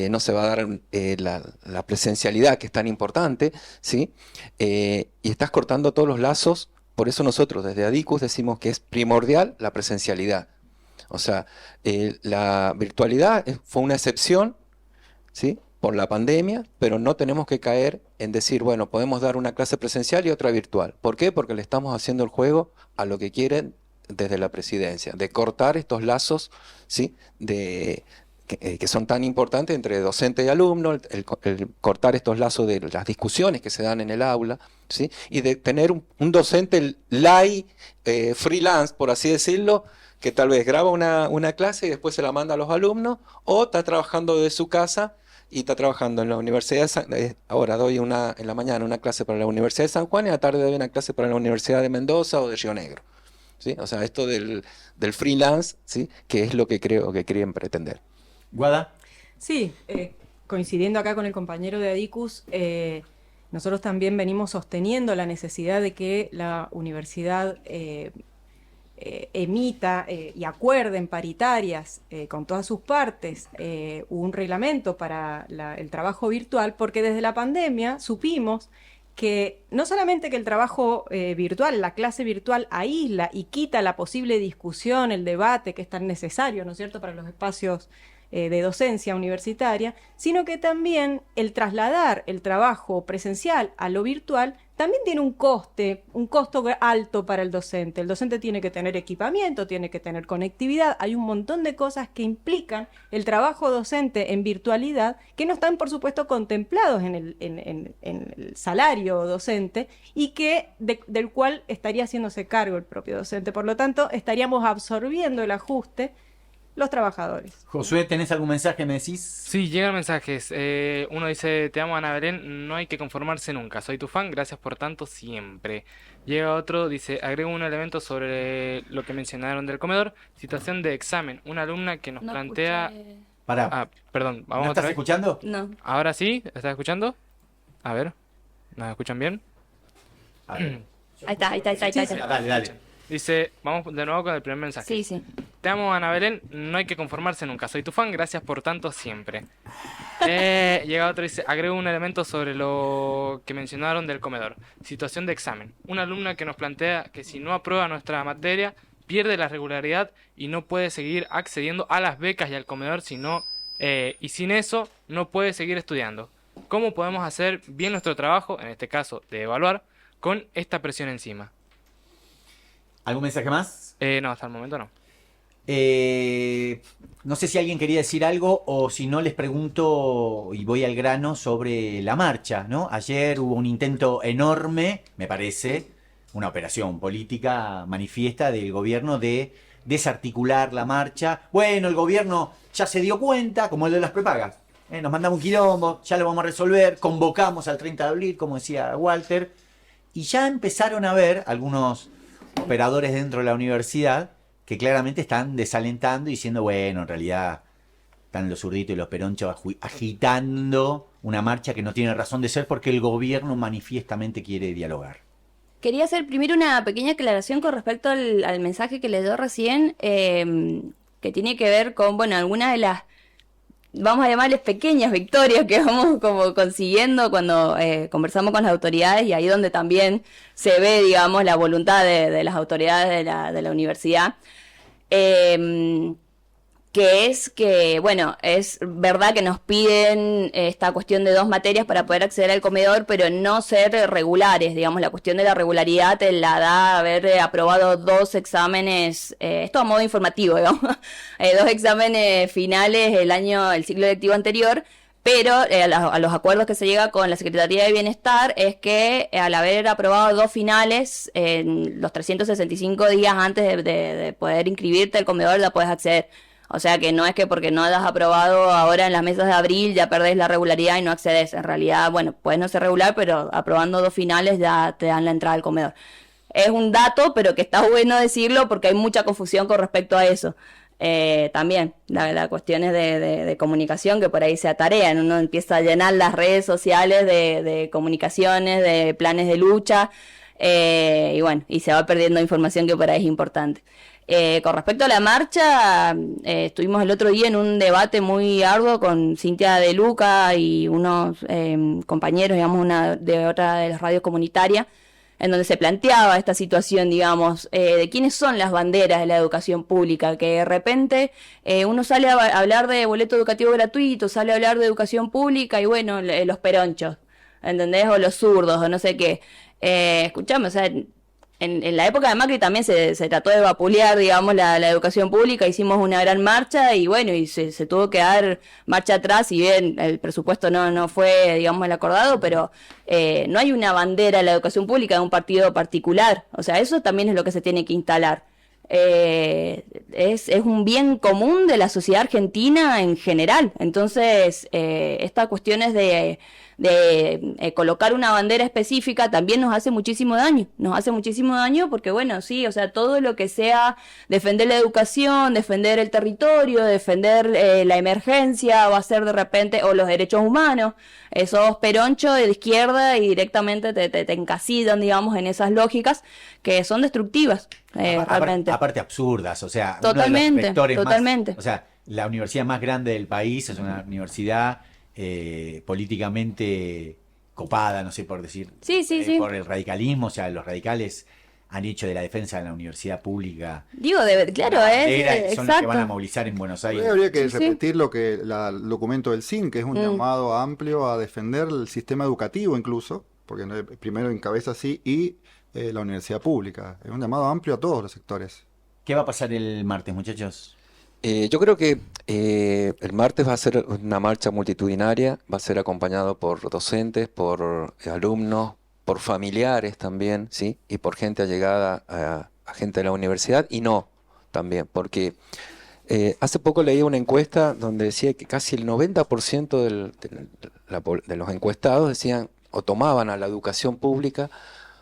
no se va a dar la presencialidad que es tan importante, ¿sí? Y estás cortando todos los lazos. Por eso nosotros desde Adicus decimos que es primordial la presencialidad. O sea, la virtualidad fue una excepción, ¿sí?, por la pandemia, pero no tenemos que caer en decir, bueno, podemos dar una clase presencial y otra virtual. ¿Por qué? Porque le estamos haciendo el juego a lo que quieren desde la presidencia, de cortar estos lazos, ¿sí?, que son tan importantes entre docente y alumno, el cortar estos lazos de las discusiones que se dan en el aula, ¿sí?, y de tener un docente freelance, por así decirlo, que tal vez graba una clase y después se la manda a los alumnos, o está trabajando de su casa y está trabajando en la Universidad ahora doy en la mañana una clase para la Universidad de San Juan y a la tarde doy una clase para la Universidad de Mendoza o de Río Negro, ¿sí? O sea, esto del freelance, ¿sí?, que es lo que creo que quieren pretender. Guada. Sí, coincidiendo acá con el compañero de Adicus, nosotros también venimos sosteniendo la necesidad de que la universidad emita y acuerde en paritarias con todas sus partes un reglamento para el trabajo virtual, porque desde la pandemia supimos que no solamente que el trabajo virtual, la clase virtual aísla y quita la posible discusión, el debate que es tan necesario, ¿no es cierto?, para los espacios de docencia universitaria, sino que también el trasladar el trabajo presencial a lo virtual también tiene un costo alto para el docente. El docente tiene que tener equipamiento, tiene que tener conectividad, hay un montón de cosas que implican el trabajo docente en virtualidad que no están, por supuesto, contemplados en el salario docente y del cual estaría haciéndose cargo el propio docente. Por lo tanto, estaríamos absorbiendo el ajuste los trabajadores. Josué, ¿tenés algún mensaje, me decís? Sí, llegan mensajes. Uno dice, te amo Ana Belén, no hay que conformarse nunca. Soy tu fan, gracias por tanto siempre. Llega otro, dice, agrego un elemento sobre lo que mencionaron del comedor. Situación de examen. Una alumna que nos plantea... Pará. Perdón, vamos ¿No otra estás vez. escuchando? No. Ahora sí, ¿estás escuchando? A ver, ¿nos escuchan bien? A ver. Ahí está. Dale. Dice, vamos de nuevo con el primer mensaje. Sí. Te amo, Ana Belén, no hay que conformarse nunca. Soy tu fan, gracias por tanto siempre. Llega otro y dice, agrego un elemento sobre lo que mencionaron del comedor. Situación de examen. Una alumna que nos plantea que si no aprueba nuestra materia, pierde la regularidad y no puede seguir accediendo a las becas y al comedor, y sin eso no puede seguir estudiando. ¿Cómo podemos hacer bien nuestro trabajo, en este caso de evaluar, con esta presión encima? ¿Algún mensaje más? No, hasta el momento no. No sé si alguien quería decir algo o si no les pregunto y voy al grano sobre la marcha, ¿no? Ayer hubo un intento enorme, me parece, una operación política manifiesta del gobierno de desarticular la marcha. Bueno, el gobierno ya se dio cuenta, como el de las prepagas. Nos mandamos un quilombo, ya lo vamos a resolver, convocamos al 30 de abril, como decía Walter, y ya empezaron a ver algunos operadores dentro de la universidad que claramente están desalentando y diciendo, bueno, en realidad están los zurditos y los peronchos agitando una marcha que no tiene razón de ser porque el gobierno manifiestamente quiere dialogar. Quería hacer primero una pequeña aclaración con respecto al mensaje que leyó recién, que tiene que ver con, bueno, algunas de las, vamos a llamarles pequeñas victorias que vamos como consiguiendo cuando conversamos con las autoridades, y ahí donde también se ve, digamos, la voluntad de las autoridades de la universidad. Que es que, bueno, es verdad que nos piden esta cuestión de 2 materias para poder acceder al comedor, pero no ser regulares, digamos, la cuestión de la regularidad te la da haber aprobado 2 exámenes, esto a modo informativo, digamos, 2 exámenes finales el ciclo lectivo anterior, pero a los acuerdos que se llega con la Secretaría de Bienestar es que al haber aprobado 2 finales, en los 365 días antes de poder inscribirte al comedor ya puedes acceder. O sea que no es que porque no hayas aprobado ahora en las mesas de abril ya perdés la regularidad y no accedes. En realidad, bueno, puedes no ser regular, pero aprobando 2 finales ya te dan la entrada al comedor. Es un dato, pero que está bueno decirlo porque hay mucha confusión con respecto a eso. También, la cuestiones de comunicación que por ahí se atarean. Uno empieza a llenar las redes sociales de comunicaciones, de planes de lucha, y bueno, y se va perdiendo información que por ahí es importante. Con respecto a la marcha, estuvimos el otro día en un debate muy arduo con Cintia de Luca y unos compañeros, digamos, otra de las radios comunitarias, en donde se planteaba esta situación, digamos, de quiénes son las banderas de la educación pública, que de repente uno sale a hablar de boleto educativo gratuito, sale a hablar de educación pública y bueno, los peronchos, ¿entendés? O los zurdos, o no sé qué. Escuchame, o sea... En la época de Macri también se trató de vapulear, digamos, la educación pública, hicimos una gran marcha y bueno, y se tuvo que dar marcha atrás, si bien el presupuesto no fue, digamos, el acordado, pero no hay una bandera de la educación pública de un partido particular, o sea, eso también es lo que se tiene que instalar. Es un bien común de la sociedad argentina en general, entonces estas cuestiones de colocar una bandera específica también nos hace muchísimo daño porque bueno, sí, o sea, todo lo que sea defender la educación, defender el territorio, defender la emergencia, va a ser de repente, o los derechos humanos, sos peroncho de izquierda y directamente te encasillan, digamos, en esas lógicas que son destructivas, realmente. Aparte absurdas, o sea, totalmente, uno de los vectores totalmente. o sea, la universidad más grande del país es una universidad políticamente copada, no sé por decir, sí. por el radicalismo, o sea, los radicales han hecho de la defensa de la universidad pública. Digo, claro, son los que van a movilizar en Buenos Aires. Habría que repetir lo que el documento del CIN, que es un llamado amplio a defender el sistema educativo incluso, porque primero encabeza así, y la universidad pública. Es un llamado amplio a todos los sectores. ¿Qué va a pasar el martes, muchachos? Yo creo que el martes va a ser una marcha multitudinaria, va a ser acompañado por docentes, por alumnos, por familiares también, ¿sí? Y por gente allegada a gente de la universidad, y no también, porque hace poco leí una encuesta donde decía que casi el 90% de los encuestados decían o tomaban a la educación pública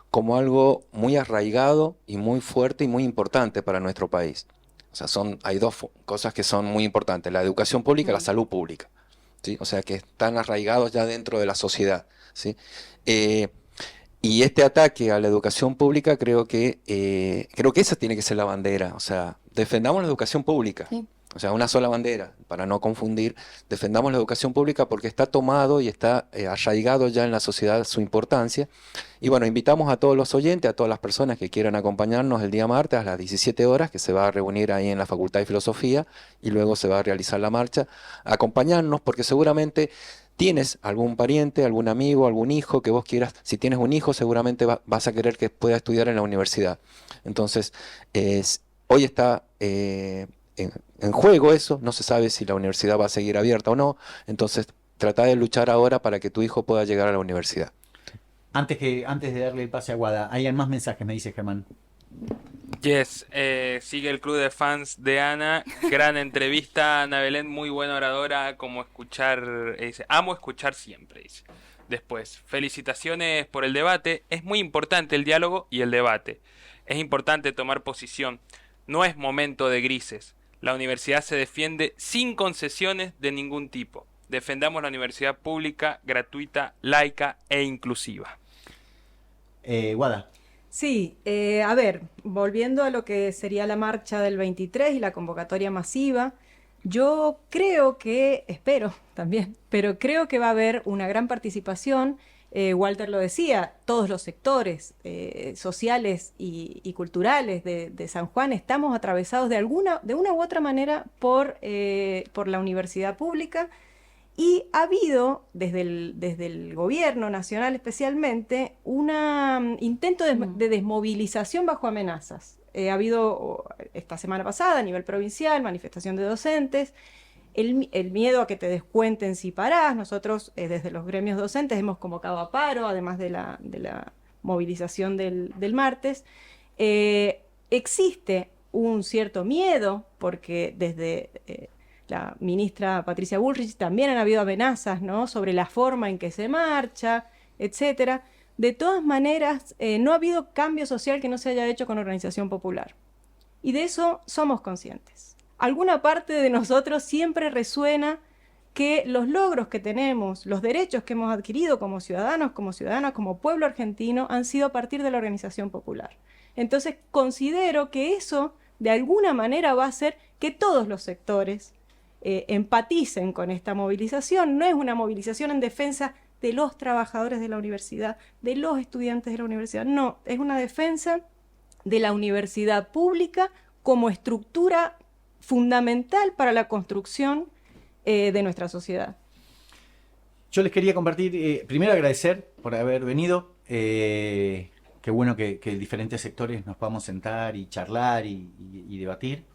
como algo muy arraigado y muy fuerte y muy importante para nuestro país. O sea, hay dos cosas que son muy importantes: la educación pública y la salud pública, ¿sí? O sea, que están arraigados ya dentro de la sociedad, ¿sí? Y este ataque a la educación pública creo que esa tiene que ser la bandera. O sea, defendamos la educación pública. Sí. O sea, una sola bandera, para no confundir. Defendamos la educación pública porque está tomado y está arraigado ya en la sociedad su importancia. Y bueno, invitamos a todos los oyentes, a todas las personas que quieran acompañarnos el día martes a las 17 horas, que se va a reunir ahí en la Facultad de Filosofía, y luego se va a realizar la marcha. Acompañarnos porque seguramente tienes algún pariente, algún amigo, algún hijo que vos quieras. Si tienes un hijo, seguramente vas a querer que pueda estudiar en la universidad. Entonces, hoy está en juego eso. No se sabe si la universidad va a seguir abierta o no. Entonces, trata de luchar ahora para que tu hijo pueda llegar a la universidad. Antes de darle el pase a Guada, hay más mensajes, me dice Germán. Yes, sigue el club de fans de Ana. Gran entrevista, Ana Belén, muy buena oradora. Como escuchar, dice, amo escuchar siempre, dice. Después, felicitaciones por el debate. Es muy importante el diálogo y el debate. Es importante tomar posición. No es momento de grises. La universidad se defiende sin concesiones de ningún tipo. Defendamos la universidad pública, gratuita, laica e inclusiva. Guada. Sí, a ver, volviendo a lo que sería la marcha del 23 y la convocatoria masiva, yo creo que, espero también, pero creo que va a haber una gran participación. Walter lo decía, todos los sectores sociales y culturales de San Juan estamos atravesados de una u otra manera por la universidad pública. Y ha habido, desde el gobierno nacional especialmente, un intento de desmovilización bajo amenazas. Ha habido esta semana pasada a nivel provincial, manifestación de docentes, el miedo a que te descuenten si parás. Nosotros desde los gremios docentes hemos convocado a paro, además de la movilización del martes. Existe un cierto miedo porque desde la ministra Patricia Bullrich también han habido amenazas, ¿no?, sobre la forma en que se marcha, etcétera. De todas maneras, no ha habido cambio social que no se haya hecho con organización popular. Y de eso somos conscientes. Alguna parte de nosotros siempre resuena que los logros que tenemos, los derechos que hemos adquirido como ciudadanos, como ciudadanas, como pueblo argentino, han sido a partir de la organización popular. Entonces, considero que eso, de alguna manera, va a hacer que todos los sectores empaticen con esta movilización. No es una movilización en defensa de los trabajadores de la universidad, de los estudiantes de la universidad. No, es una defensa de la universidad pública como estructura fundamental para la construcción de nuestra sociedad. Yo les quería compartir, primero agradecer por haber venido. Qué bueno que diferentes sectores nos podamos sentar y charlar y debatir.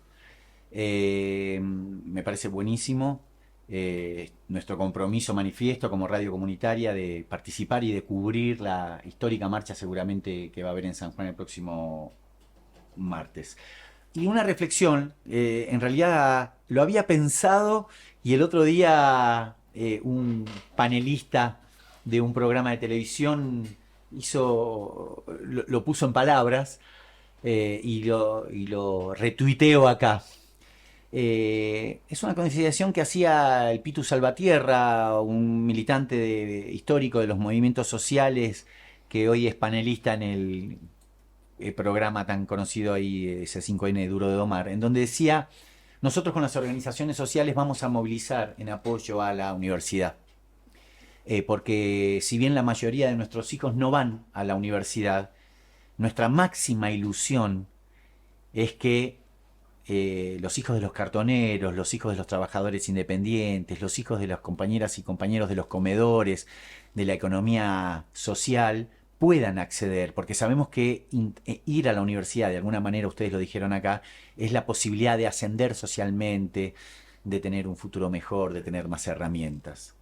Me parece buenísimo nuestro compromiso manifiesto como radio comunitaria de participar y de cubrir la histórica marcha seguramente que va a haber en San Juan el próximo martes. Y una reflexión, en realidad lo había pensado y el otro día un panelista de un programa de televisión lo puso en palabras y lo retuiteo acá. Es una consideración que hacía el Pitu Salvatierra, un militante histórico de los movimientos sociales que hoy es panelista en el programa tan conocido ahí, C5N de Duro de Domar, en donde decía: nosotros con las organizaciones sociales vamos a movilizar en apoyo a la universidad, porque si bien la mayoría de nuestros hijos no van a la universidad, nuestra máxima ilusión es que los hijos de los cartoneros, los hijos de los trabajadores independientes, los hijos de las compañeras y compañeros de los comedores, de la economía social, puedan acceder, porque sabemos que ir a la universidad, de alguna manera, ustedes lo dijeron acá, es la posibilidad de ascender socialmente, de tener un futuro mejor, de tener más herramientas.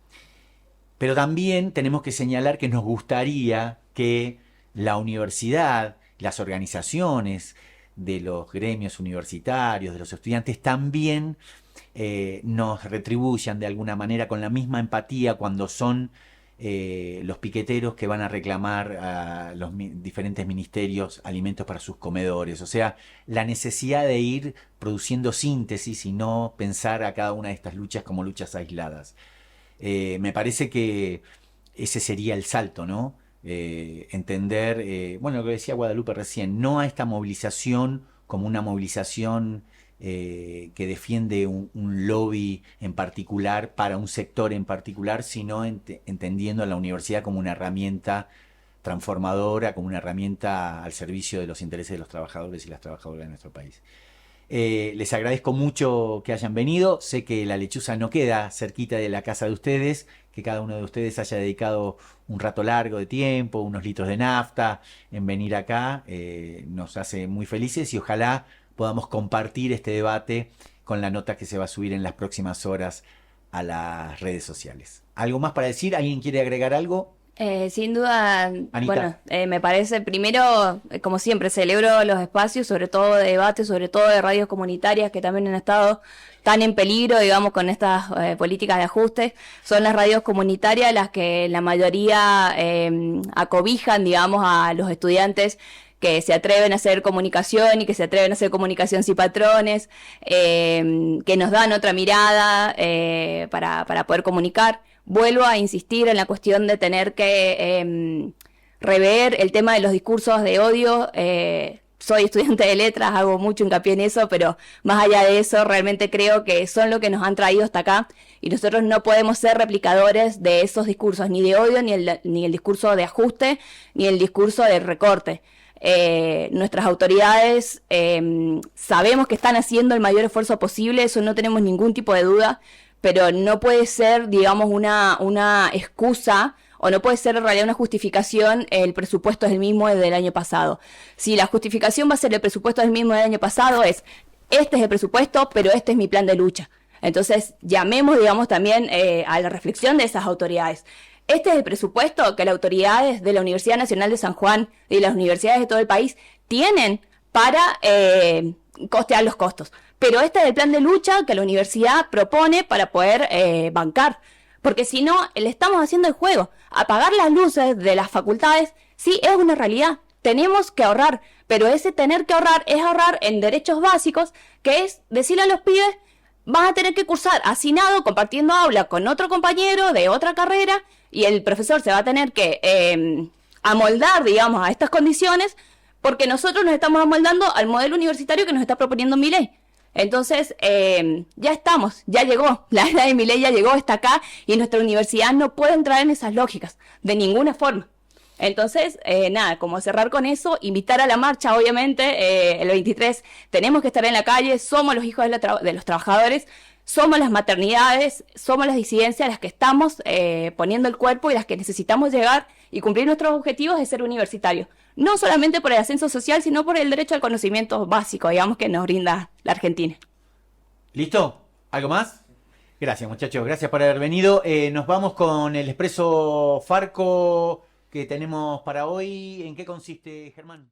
Pero también tenemos que señalar que nos gustaría que la universidad, las organizaciones de los gremios universitarios, de los estudiantes, también nos retribuyan de alguna manera con la misma empatía cuando son los piqueteros que van a reclamar a los diferentes ministerios alimentos para sus comedores. O sea, la necesidad de ir produciendo síntesis y no pensar a cada una de estas luchas como luchas aisladas. Me parece que ese sería el salto, ¿no? Entender, bueno, lo que decía Guadalupe recién, no a esta movilización como una movilización que defiende un lobby en particular para un sector en particular, sino entendiendo a la universidad como una herramienta transformadora, como una herramienta al servicio de los intereses de los trabajadores y las trabajadoras de nuestro país. Les agradezco mucho que hayan venido. Sé que la Lechuza no queda cerquita de la casa de ustedes, que cada uno de ustedes haya dedicado un rato largo de tiempo, unos litros de nafta en venir acá. Nos hace muy felices y ojalá podamos compartir este debate con la nota que se va a subir en las próximas horas a las redes sociales. ¿Algo más para decir? ¿Alguien quiere agregar algo? Sin duda, Anita. bueno, me parece, primero, como siempre, celebro los espacios, sobre todo de debate, sobre todo de radios comunitarias que también han estado tan en peligro, digamos, con estas políticas de ajuste. Son las radios comunitarias las que la mayoría acobijan, digamos, a los estudiantes que se atreven a hacer comunicación y que se atreven a hacer comunicación sin patrones, que nos dan otra mirada para poder comunicar. Vuelvo a insistir en la cuestión de tener que rever el tema de los discursos de odio. Soy estudiante de letras, hago mucho hincapié en eso, pero más allá de eso, realmente creo que son lo que nos han traído hasta acá y nosotros no podemos ser replicadores de esos discursos, ni de odio, ni el discurso de ajuste, ni el discurso de recorte. Nuestras autoridades sabemos que están haciendo el mayor esfuerzo posible, eso no tenemos ningún tipo de duda, pero no puede ser, digamos, una excusa, o no puede ser en realidad una justificación, el presupuesto es el mismo desde el año pasado. Si la justificación va a ser el presupuesto del mismo del año pasado, este es el presupuesto, pero este es mi plan de lucha. Entonces, llamemos, digamos, también a la reflexión de esas autoridades. Este es el presupuesto que las autoridades de la Universidad Nacional de San Juan y las universidades de todo el país tienen para costear los costos. Pero este es el plan de lucha que la universidad propone para poder bancar. Porque si no, le estamos haciendo el juego. Apagar las luces de las facultades, sí, es una realidad. Tenemos que ahorrar. Pero ese tener que ahorrar es ahorrar en derechos básicos, que es decirle a los pibes, vas a tener que cursar hacinado, compartiendo aula con otro compañero de otra carrera, y el profesor se va a tener que amoldar, digamos, a estas condiciones, porque nosotros nos estamos amoldando al modelo universitario que nos está proponiendo Milei. Entonces, ya estamos, ya llegó, la era de Milei ya llegó, está acá, y nuestra universidad no puede entrar en esas lógicas, de ninguna forma. Entonces, nada, como cerrar con eso, invitar a la marcha, obviamente, el 23 tenemos que estar en la calle, somos los hijos de los trabajadores, somos las maternidades, somos las disidencias las que estamos poniendo el cuerpo y las que necesitamos llegar y cumplir nuestros objetivos de ser universitarios. No solamente por el ascenso social, sino por el derecho al conocimiento básico, digamos, que nos brinda la Argentina. ¿Listo? ¿Algo más? Gracias, muchachos. Gracias por haber venido. Nos vamos con el Expreso Farco que tenemos para hoy. ¿En qué consiste, Germán?